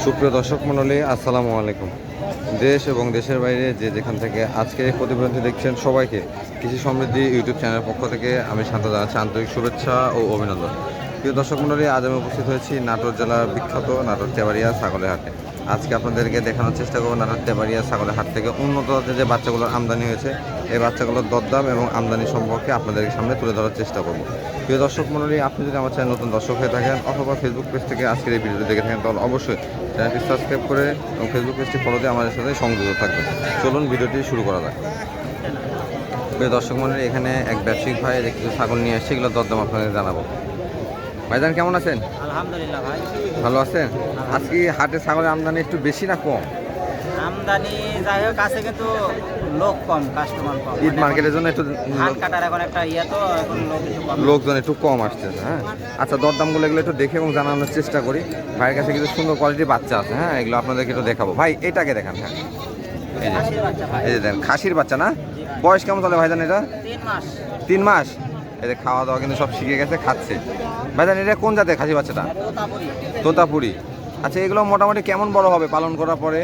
সুপ্রিয় দর্শক মণ্ডলী, আসসালামু আলাইকুম। দেশ এবং দেশের বাইরে যে যেখান থেকে আজকে এই প্রতিবেদনটি দেখছেন সবাইকে কৃষি সমৃদ্ধি ইউটিউব চ্যানেলের পক্ষ থেকে আমি শান্ত জানাচ্ছি আন্তরিক শুভেচ্ছা ও অভিনন্দন। প্রিয় দর্শক মণ্ডলী, আজ আমি উপস্থিত হয়েছি নাটোর জেলার বিখ্যাত নাটোর তেবাড়িয়া ছাগলের হাটে। আজকে আপনাদেরকে দেখানোর চেষ্টা করবো নাটোর তেবাড়িয়া ছাগলের হাট থেকে উন্নত জাতের যে বাচ্চাগুলোর আমদানি হয়েছে এই বাচ্চাগুলোর দরদাম এবং আমদানি সম্পর্কে আপনাদের সামনে তুলে ধরার চেষ্টা করব। প্রিয় দর্শক মণ্ডলী, আপনি যদি আমার চ্যানেল নতুন দর্শক হয়ে থাকেন অথবা ফেসবুক পেজ থেকে আজকের এই ভিডিওটি দেখে থাকেন তাহলে অবশ্যই চ্যানেলটি সাবস্ক্রাইব করে এবং ফেসবুক পেজটি ফলো দিয়ে আমাদের সাথে সংযুক্ত থাকবেন। চলুন ভিডিওটি শুরু করা যাক। প্রিয় দর্শক মণ্ডলী, এখানে এক ব্যবসায়িক ভাই কিছু ছাগল নিয়ে এসেছে, এগুলোর দরদাম আপনাদের জানাবো। ভাইজান কেমন আছেন? আলহামদুলিল্লাহ ভাই, ভালো আছেন? আজকে হাটে ছাগলের আমদানি একটু বেশি না কম? আমদানি যাই হোক আছে, কিন্তু লোক কম, কাস্টমার কম। ঈদ মার্কেটের জন্য একটু ধান কাটার এখন একটা তো এখন লোক একটু কম। লোকজন একটু কম আসতেছে। হ্যাঁ, আচ্ছা, দরদামগুলো এগুলো একটু দেখে এবং জানানোর চেষ্টা করি। ভাইয়ের কাছে কিছু সুন্দর কোয়ালিটির বাচ্চা আছে, হ্যাঁ, এগুলো আপনাদেরকে একটু দেখাবো। ভাই এটাকে দেখান। হ্যাঁ, খাসির বাচ্চা ভাই। এই যে দেখেন খাসির বাচ্চা না? বয়স কেমন চলে ভাইজান এটা? 3 মাস। 3 মাস। এই যে খাওয়া দাওয়া কিন্তু সব শিখে গেছে, খাচ্ছে। ভাইজান এটা কোন জাতের খাসি বাচ্চাটা? তোতাপুরি। তোতাপুরি। আচ্ছা, এগুলো মোটামুটি কেমন বড় হবে পালন করার পরে?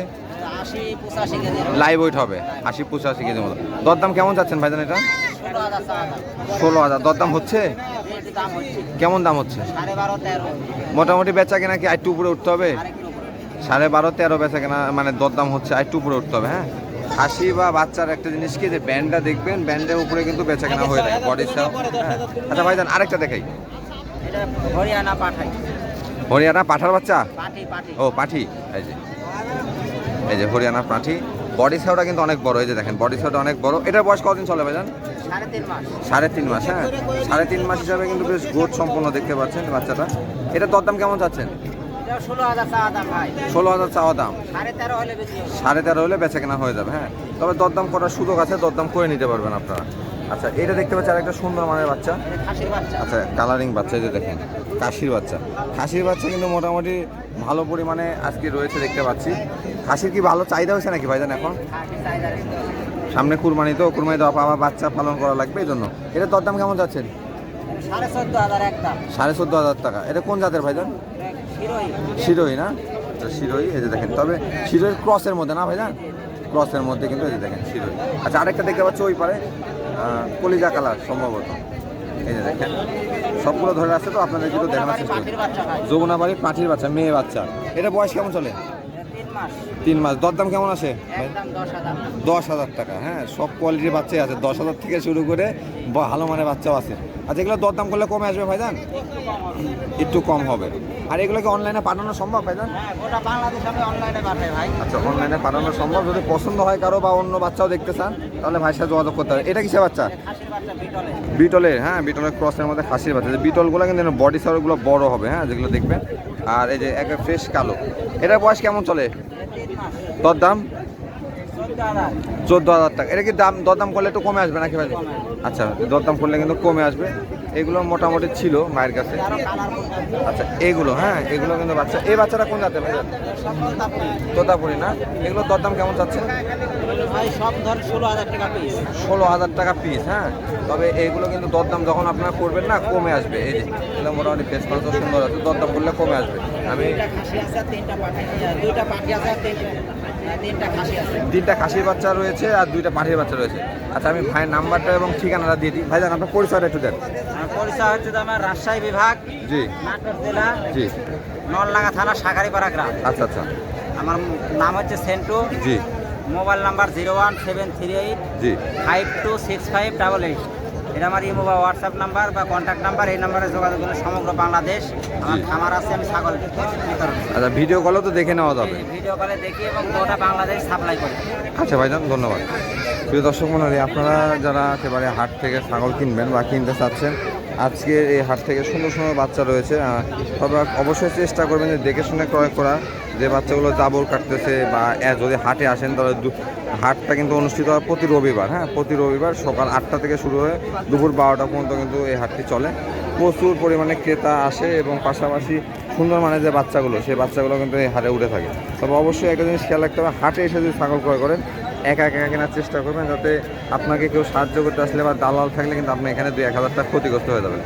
80-85 কেজি। লাইভ ওয়েট হবে 80-85 কেজির মতো। দরদাম কেমন যাচ্ছেন ভাইজান এটা? 16,000 টাকা। 16,000 দরদাম হচ্ছে? রেট দাম হচ্ছে কেমন দাম হচ্ছে? 12.5-13। মোটামুটি বেচা কেনা কি একটু উপরে উঠতে হবে? আরেকটু উপরে। 12.5-13 বেচা কেনা মানে দরদাম হচ্ছে, একটু উপরে উঠতে হবে। হ্যাঁ, খাসি বা বাচ্চার একটা জিনিস কি যে ব্যান্ডটা দেখবেন, ব্যান্ডের উপরে কিন্তু বেচা কেনা হয়ে যায় বডি সাহ। আচ্ছা ভাইজান আরেকটা দেখাই। এটা হরিয়ানা পাঠাই। হরিয়ানা পাঠার বাচ্চা? পাঠি পাঠি। ও পাঠি। এই যে হরিয়ানা পাঠি। বডি সাউটা কিন্তু অনেক বড়, এই যে দেখেন বডি সাউটা অনেক বড়। এটার বয়স কতদিন চলে ভাইজান? 3.5 মাস। 3.5 মাস। হ্যাঁ, 3.5 মাস হিসাবে কিন্তু বেশ গ্রোথ সম্পন্ন দেখতে পাচ্ছেন বাচ্চাটা। এটার দরদাম কেমন চাচ্ছেন? এটা 16,000 টাকা দাম ভাই। 16,000 চাওয়া দাম। 13.5 হলে বেশি হবে। 13.5 হলে বেচা কেনা হয়ে যাবে। হ্যাঁ, তবে দরদাম করার সুযোগ আছে, দরদাম করে নিতে পারবেন আপনারা। আচ্ছা, এটা দেখতে পাচ্ছি আরেকটা সুন্দর মানের বাচ্চা। এটা খাসির বাচ্চা। আচ্ছা, কালারিং বাচ্চা, এই যে দেখেন খাসির বাচ্চা। খাসির বাচ্চা কিন্তু মোটামুটি ভালো পরিমাণে আজকে রয়েছে দেখতে পাচ্ছি। খাসির কি ভালো চাহিদা হয়েছে নাকি ভাইজান এখন? খাসি চাহিদা বেশি। সামনে কুরবানি তো, কুরবানি দেওয়া আবার বাচ্চা পালন করা লাগবে, এই জন্য। এটা দরদাম কেমন যাচ্ছেন? 14,500 একদম। 14,500 টাকা। এটা কোন জাতের ভাইজান? শিরোই। শিরোই না? এটা শিরোই, এই যে দেখেন। তবে শিরোই ক্রসের মধ্যে না ভাইজান? ক্রসের মধ্যে কিন্তু এই যে দেখেন শিরোই। আচ্ছা, আরেকটা দেখতে পাচ্ছি ওই পারে কলিজা কালার সম্ভবত। এই যে দেখেন সবগুলো ধরে আসছে, তো আপনাদের কিন্তু দেখানোর চেষ্টা করি। পাখির বাচ্চা ভাই। যমুনাবাড়ির পাঠির বাচ্চা, মেয়ে বাচ্চা। এটা বয়স কেমন চলে? 3 মাস। 3 মাস। দরদাম কেমন আসে? একদম 10,000। 10,000 টাকা। হ্যাঁ, সব কোয়ালিটির বাচ্চাই আছে, 10,000 থেকে শুরু করে ভালো মানের বাচ্চাও আছে। আচ্ছা, এগুলো দরদাম করলে কমে আসবে ভাইজান? একটু কম হবে। আর এগুলোকে অনলাইনে পাঠানো সম্ভব ভাইজান? হ্যাঁ, গোটা বাংলাদেশ আমি অনলাইনে পাঠাই ভাই। আচ্ছা, অনলাইনে পাঠানো সম্ভব। যদি পছন্দ হয় কারো বা অন্য বাচ্চাও দেখতে চান তাহলে ভাইয়ের সাথে যোগাযোগ করতে হবে। এটা কিসের বাচ্চা? খাসির বাচ্চা বিটলে। বিটলের। হ্যাঁ, বিটলের ক্রসের মধ্যে খাসির বাচ্চা। যে বিটলগুলো কিন্তু বডি সাউরগুলো বড় হবে, হ্যাঁ, যেগুলো দেখবেন। আর এই যে একটা ফ্রেশ কালো। এটার বয়স কেমন চলে? 3 মাস। দরদাম 14,000। 14,000 টাকা। এটা কি দাম দরদাম করলে একটু কমে আসবে নাকি ভাই? আচ্ছা, দরদাম করলে কিন্তু কমে আসবে। এগুলো মোটামুটি ছিল মায়ের কাছে। আরো কালারফুল। আচ্ছা, এগুলো, হ্যাঁ, এগুলো কিন্তু বাচ্চা। এই বাচ্চাটা কোন জাতের ভাই? সকল তাপুরি। তোতাপুরি না? এগুলো দরদাম কেমন চাচ্ছেন? ভাই সব ধর 16,000 টাকা পিস। 16,000 টাকা পিস। হ্যাঁ, তবে এইগুলো কিন্তু দরদাম যখন আপনারা করবেন না কমে আসবে। এই যে এগুলো মোটামুটি ফেস কত সুন্দর আছে, দরদাম করলে কমে আসবে। আমি 2টা খাসি আছে আর 3টা পাঠি। 2টা পাঠি আছে আর 3টা খাসি আছে। 3টা খাসির বাচ্চা রয়েছে আর 2টা পাঠির বাচ্চা রয়েছে। আচ্ছা, আমি ভাইয়ের নাম্বারটা এবং ঠিকানাটা দিয়ে দিই। ভাইজান আপনার পরিচয়টা একটু দেন। আমার পরিচয় হচ্ছে যে আমার রাজশাহী বিভাগ, জি নাটোর জেলা, জি। নলডাঙ্গা থানা, সাগারিপাড়া গ্রাম। আচ্ছা আচ্ছা। আমার নাম হচ্ছে সেন্টু। জি মোবাইল নাম্বার 01738 জি। 526588। এটা আমার ইমো বা হোয়াটসঅ্যাপ নাম্বার বা কন্ট্যাক্ট নাম্বার। এই নাম্বারে যোগাযোগ করলে সমগ্র বাংলাদেশ আমার জি। খামার আছে, আমি ছাগল বিতরণ করি। আচ্ছা, ভিডিও কলও তো দেখে নেওয়া যাবে? ভিডিও কলে দেখি এবং গোটা বাংলাদেশ সাপ্লাই করি। আচ্ছা ভাইজান, ধন্যবাদ। প্রিয় দর্শক মণ্ডলী, আপনারা যারা একেবারে হাট থেকে ছাগল কিনবেন বা কিনতে চাচ্ছেন, আজকে এই হাট থেকে সুন্দর সুন্দর বাচ্চা রয়েছে। তবে অবশ্যই চেষ্টা করবেন যে দেখে শুনে ক্রয় করা। যে বাচ্চাগুলো জাবর কাটতেছে বা যদি হাটে আসেন তাহলে হাটটা কিন্তু অনুষ্ঠিত হয় প্রতি রবিবার। হ্যাঁ, প্রতি রবিবার সকাল 8টা থেকে শুরু হয়ে দুপুর 12টা পর্যন্ত কিন্তু এই হাটটি চলে। প্রচুর পরিমাণে ক্রেতা আসে এবং পাশাপাশি সুন্দর মানের যে বাচ্চাগুলো, সেই বাচ্চাগুলো কিন্তু এই হাটে উঠে থাকে। তবে অবশ্যই একটা জিনিস খেয়াল রাখতে হবে, হাটে এসে যদি ছাগল ক্রয় করেন একা একা কেনার চেষ্টা করবেন, যাতে আপনাকে কেউ সাহায্য করতে আসলে বা দালাল থাকলে কিন্তু আপনি এখানে 2-1 হাজার টাকা ক্ষতিগ্রস্ত হয়ে যাবেন।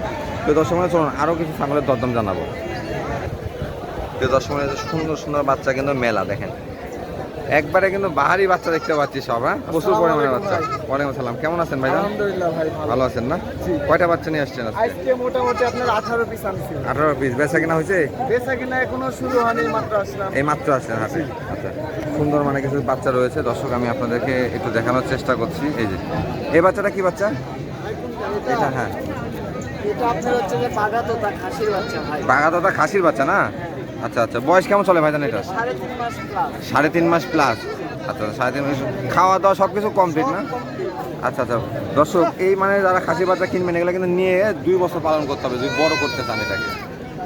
তো দর্শক চলুন আরও কিছু ছাগলের দরদাম জানাবো। প্রিয় দর্শক মণ্ডলী, সুন্দর সুন্দর বাচ্চা কিন্তু মেলা দেখেন, একবারে কিন্তু বাহারি বাচ্চা দেখতে পাচ্ছি সব, হ্যাঁ প্রচুর পরিমাণে বাচ্চা। ওয়ালাইকুম আসসালাম, কেমন আছেন ভাই? আলহামদুলিল্লাহ ভাই ভালো আছেন না? কয়টা বাচ্চা নিয়ে আসছেন আজকে? আজকে মোটামুটি আপনার 18 পিস আনছি। 18 পিস। বেচা কিনা হয়েছে? বেচা কিনা এখনো শুরু হয়নি, মাত্র আসলাম। এই মাত্র আসছেন হাটে? আচ্ছা, সুন্দর মানে কিছু বাচ্চা রয়েছে দর্শক, আমি আপনাদেরকে একটু দেখানোর চেষ্টা করছি। এই যে এই বাচ্চাটা কি বাচ্চা এটা? হ্যাঁ, এটা আপনার হচ্ছে যে বাগাতোতা খাসির বাচ্চা ভাই। বাগাদাদা খাসির বাচ্চা না? আচ্ছা আচ্ছা, বয়স কেমন চলে ভাইজান এটা? 3.5 মাস প্লাস। 3.5 মাস প্লাস। আচ্ছা 3.5 মাস, খাওয়া দাওয়া সব কিছু কমপ্লিট না? আচ্ছা আচ্ছা দর্শক, এই মানে যারা খাসি বাচ্চা কিনবেন এগুলো কিন্তু নিয়ে 2 বছর পালন করতে হবে যদি বড় করতে চান এটাকে।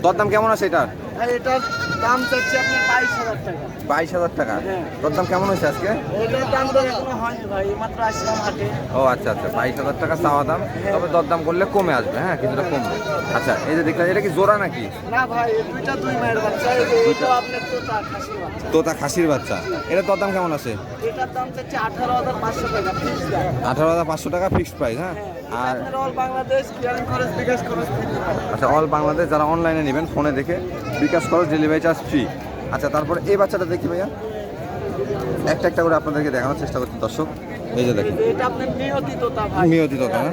দরদাম কেমন আছে এটার? ভাই এটার দাম চাচ্ছি আপনার 22,000 টাকা। 22,000 টাকা। হ্যাঁ। দরদাম কেমন হয়েছে আজকে? এটার দাম তো এখনো হয়নি ভাই, মাত্র আসলাম হাটে। ও আচ্ছা আচ্ছা, 22,000 টাকা চাওয়া দাম, তবে দরদাম করলে কমে আসবে, হ্যাঁ কিছুটা কমবে। আচ্ছা, এই যে দেখলাম এটা কি জোড়া নাকি? না ভাই, এই দুইটা 2 মায়ের বাচ্চা। এটা আপনার তোতা খাসির বাচ্চা। তোতা খাসির বাচ্চা। এটা দরদাম কেমন আছে? এটার দাম চাচ্ছি 18,500 টাকা ফিক্স দাম। 18,500 টাকা ফিক্সড প্রাইস, হ্যাঁ। আর আপনার অল বাংলাদেশ ক্লিয়ারিং খরচ, বিকাশ খরচ ফ্রি। আচ্ছা, অল বাংলাদেশ যারা অনলাইনে নেবেন ফোনে দেখে বিকাশ খরচ, ডেলিভারি চার্জ ফ্রি। আচ্ছা, তারপরে এই বাচ্চাটা দেখি ভাইয়া, একটা একটা করে আপনাদেরকে দেখানোর চেষ্টা করছি দর্শক। এই যে দেখেন, এটা আপনার নিয়তি তোতা ভাই। নিয়তি তোতা না?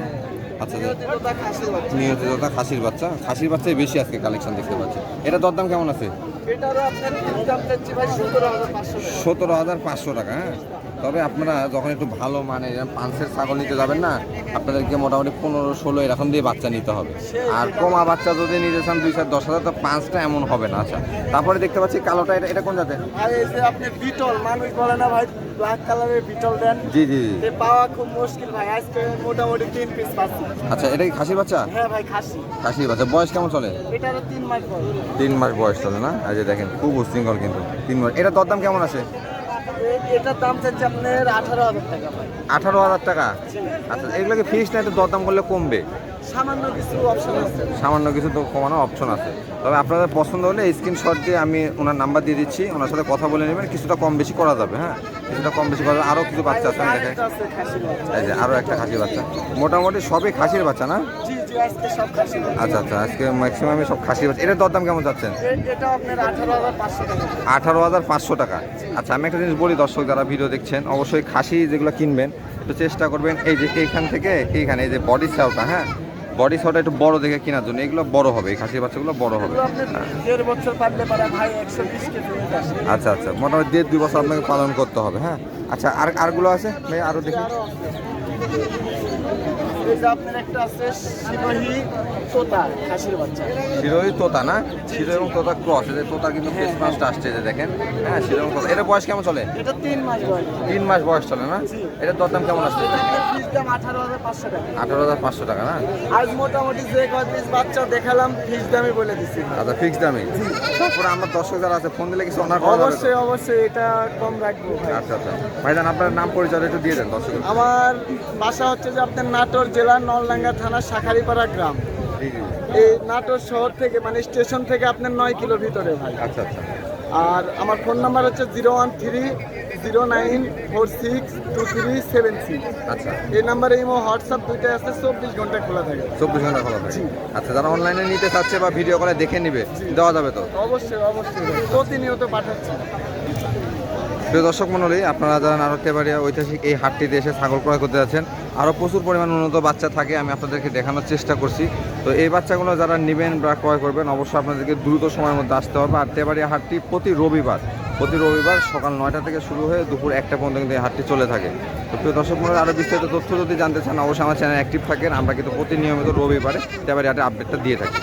আচ্ছা, নিয়তি তোতা খাসির বাচ্চা। নিয়তি তোতা খাসির বাচ্চা। খাসির বাচ্চাই বেশি আজকে কালেকশন দেখতে পাচ্ছি। এটা দরদাম কেমন আছে? এটারও আপনার দাম চাচ্ছি ভাই 17,500 টাকা। 17,500 টাকা, হ্যাঁ। তবে আপনারা যখন একটু ভালো মানে পাঁচের ছাগল নিতে যাবেন না, আপনাদেরকে মোটামুটি 15-16 এরকম দিয়ে বাচ্চা নিতে হবে। আর কমা বাচ্চা যদি নিতে চান 2-10,000, তো 5টা এমন হবে না। আচ্ছা, তারপরে দেখতে পাচ্ছি কালোটা, এটা কোন জাতের? আর এই যে আপনি বিটল, মানুষ বলে না ভাই ব্ল্যাক কালারের বিটল দেন, জি জি জি। এ পাওয়া খুব মুশকিল ভাই। আজকে মোটামুটি 3 পিস পাচ্ছি। আচ্ছা, এটা কি খাসির বাচ্চা? হ্যাঁ ভাই, খাসি। খাসির বাচ্চা। বয়স কেমন চলে? এটারও 3 মাস বয়স। 3 মাস বয়স চলে না? এই যে দেখেন, খুব উশৃঙ্খল কিন্তু 3 মাস। এটা দরদাম কেমন আছে? এটার দাম চাচ্ছি আপনার 18,000 টাকা ভাই। 18,000 টাকা। আচ্ছা, এগুলোকে ফিক্স না, একটু দরদাম করলে কমবে? সামান্য কিছু অপশন আছে। সামান্য কিছু তো কমানো অপশন আছে। তবে আপনাদের পছন্দ হলে স্ক্রিনশট দিয়ে আমি ওনার নাম্বার দিয়ে দিচ্ছি, ওনার সাথে কথা বলে নেবেন, কিছুটা কম বেশি করা যাবে, হ্যাঁ কিছুটা কম বেশি করা যাবে। আরও কিছু বাচ্চা আছে, আমি দেখাই। আরেকটা আছে খাসির বাচ্চা। এই যে আরও একটা খাসির বাচ্চা। মোটামুটি সবই খাসির বাচ্চা না? জি জি, আজকে সব খাসির বাচ্চা। আচ্ছা আচ্ছা, আজকে ম্যাক্সিমামই সব খাসির বাচ্চা। এটার দরদাম কেমন যাচ্ছেন? এটা আপনার 18,500 টাকা। 18,500 টাকা। আচ্ছা, আমি একটা জিনিস বলি দর্শক যারা ভিডিও দেখছেন, অবশ্যই খাসি যেগুলো কিনবেন একটু চেষ্টা করবেন এই যে এইখান থেকে এইখানে এই যে বডি সাউটা, হ্যাঁ বডি সাউটা একটু বড় দেখে কেনার জন্য। এগুলো বড় হবে, এই খাসির বাচ্চাগুলো বড় হবে। এগুলো আপনার 1.5 বছর পারলে পারে ভাই 120 কেজি ওয়েট আসে। আচ্ছা আচ্ছা, মোটামুটি 1.5-2 বছর আপনাকে পালন করতে হবে, হ্যাঁ। আচ্ছা, আরগুলো আছে ভাই, আরও দেখি। এই যে আপনার একটা আছে শিরোহী তোতা খাসির বাচ্চা। শিরোই তোতা না? শিরো এবং তোতা ক্রস। এই যে তোতা কিন্তু ফেস মাছটা আসছে, এই যে দেখেন, হ্যাঁ শিরো এবং তোতা। এটা বয়স কেমন চলে? এটা 3 মাস বয়স। 3 মাস বয়স চলে না? এটার দরদাম কেমন আসছে? ফিস দাম 18,500 টাকা। 18,500 টাকা না? আজ মোটামুটি যে কয় পিস বাচ্চা দেখালাম ফিস দামই বলে দিছি। আচ্ছা, ফিক্স দামে। তারপরে আমার দর্শক যারা আছে ফোন দিলে কিছু অনার করা যাবে তো? অবশ্যই অবশ্যই, এটা কম রাখবো ভাই। আচ্ছা আচ্ছা ভাইজান, আপনার নাম পরিচয় একটু দিয়ে দেন দর্শক। আমার বাসা হচ্ছে যে আপনার নাটোর জেলার নলডাঙ্গা থানার শাখারিপাড়া গ্রাম। জি জি। এই নাটোর শহর থেকে মানে স্টেশন থেকে আপনার 9 কিলো ভিতরে ভাই। আচ্ছা আচ্ছা। আর আমার ফোন নাম্বার হচ্ছে 01309462376। আচ্ছা, এই নাম্বারে ইমো হোয়াটসঅ্যাপ দুইটাই আছে, 24 ঘন্টা খোলা থাকে। 24 ঘন্টা খোলা থাকে। আচ্ছা, যারা অনলাইনে নিতে চাচ্ছে বা ভিডিও কলে দেখে নিবে, দেওয়া যাবে তো? অবশ্যই অবশ্যই, প্রতিনিয়ত পাঠাচ্ছি। প্রিয় দর্শক মণ্ডলী, আপনারা যারা নারকেলবাড়িয়া ঐতিহাসিক এই হাটটিতে এসে ছাগল ক্রয় করতে যাচ্ছেন, আরও প্রচুর পরিমাণ উন্নত বাচ্চা থাকে, আমি আপনাদেরকে দেখানোর চেষ্টা করছি। তো এই বাচ্চাগুলো যারা নেবেন বা ক্রয় করবেন, অবশ্যই আপনাদেরকে দ্রুত সময়ের মধ্যে আসতে হবে। আর তেবাড়িয়া হাটটি প্রতি রবিবার সকাল 9টা থেকে শুরু হয়ে দুপুর 1টা পর্যন্ত কিন্তু এই হাটটি চলে থাকে। তো প্রিয় দর্শক মণ্ডলী, আরও বিস্তারিত তথ্য যদি জানতে চান, অবশ্যই আমার চ্যানেল অ্যাক্টিভ থাকেন। আমরা কিন্তু প্রতিনিয়মিত রবিবারে তেবাড়িয়া হাটের আপডেটটা দিয়ে থাকি।